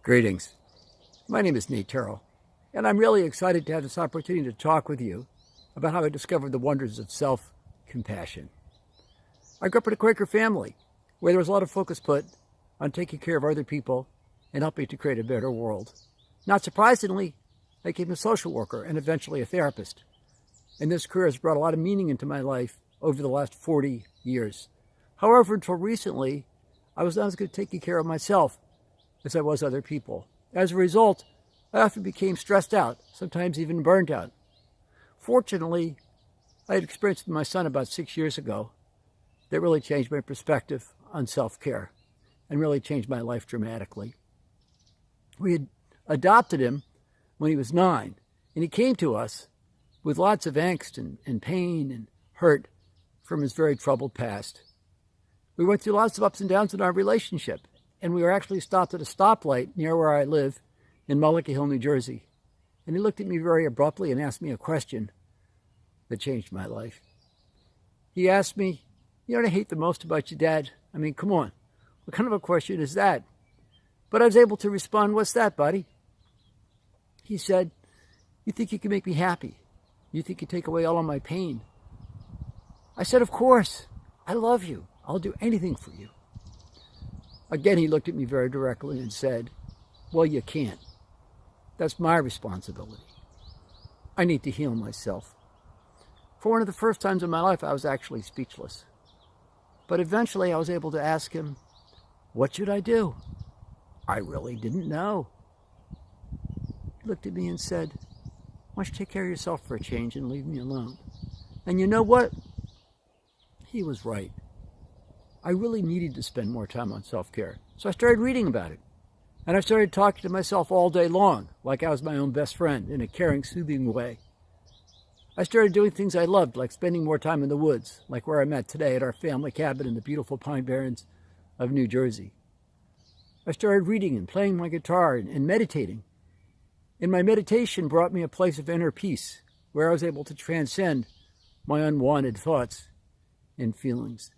Greetings. My name is Nate Terrell, and I'm really excited to have this opportunity to talk with you about how I discovered the wonders of self-compassion. I grew up in a Quaker family where there was a lot of focus put on taking care of other people and helping to create a better world. Not surprisingly, I became a social worker and eventually a therapist. And this career has brought a lot of meaning into my life over the last 40 years. However, until recently, I was not as good at taking care of myself as I was other people. As a result, I often became stressed out, sometimes even burned out. Fortunately, I had experienced with my son about 6 years ago that really changed my perspective on self-care and really changed my life dramatically. We had adopted him when he was 9, and he came to us with lots of angst and pain and hurt from his very troubled past. We went through lots of ups and downs in our relationship, and we were actually stopped at a stoplight near where I live in Mullica Hill, New Jersey. And he looked at me very abruptly and asked me a question that changed my life. He asked me, "You know what I hate the most about your dad? I mean, come on, what kind of a question is that?" But I was able to respond, "What's that, buddy?" He said, "You think you can make me happy? You think you take away all of my pain?" I said, "Of course. I love you. I'll do anything for you." Again, he looked at me very directly and said, "Well, you can't. That's my responsibility. I need to heal myself." For one of the first times in my life, I was actually speechless. But eventually, I was able to ask him, "What should I do?" I really didn't know. He looked at me and said, "Why don't you take care of yourself for a change and leave me alone?" And you know what? He was right. I really needed to spend more time on self-care. So I started reading about it. And I started talking to myself all day long, like I was my own best friend, in a caring, soothing way. I started doing things I loved, like spending more time in the woods, like where I'm at today at our family cabin in the beautiful Pine Barrens of New Jersey. I started reading and playing my guitar and meditating. And my meditation brought me a place of inner peace, where I was able to transcend my unwanted thoughts and feelings.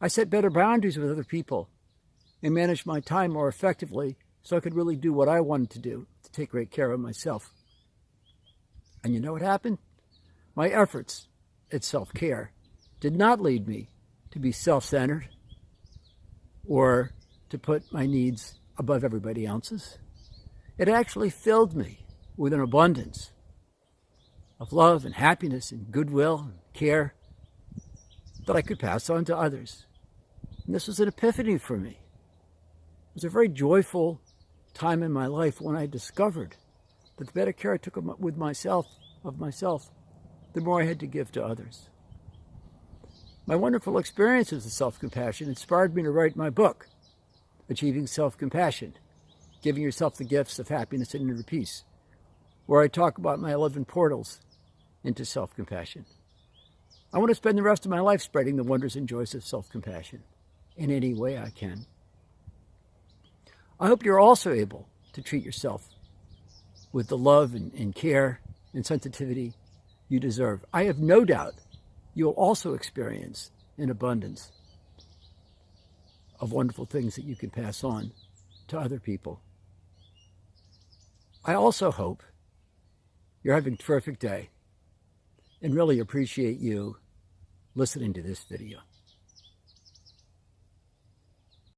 I set better boundaries with other people and managed my time more effectively so I could really do what I wanted to do, to take great care of myself. And you know what happened? My efforts at self-care did not lead me to be self-centered or to put my needs above everybody else's. It actually filled me with an abundance of love and happiness and goodwill and care that I could pass on to others. And this was an epiphany for me. It was a very joyful time in my life when I discovered that the better care I took of myself, the more I had to give to others. My wonderful experiences of self-compassion inspired me to write my book, Achieving Self-Compassion, Giving Yourself the Gifts of Happiness and Inner Peace, where I talk about my 11 portals into self-compassion. I want to spend the rest of my life spreading the wonders and joys of self-compassion in any way I can. I hope you're also able to treat yourself with the love and care and sensitivity you deserve. I have no doubt you'll also experience an abundance of wonderful things that you can pass on to other people. I also hope you're having a terrific day and really appreciate you listening to this video.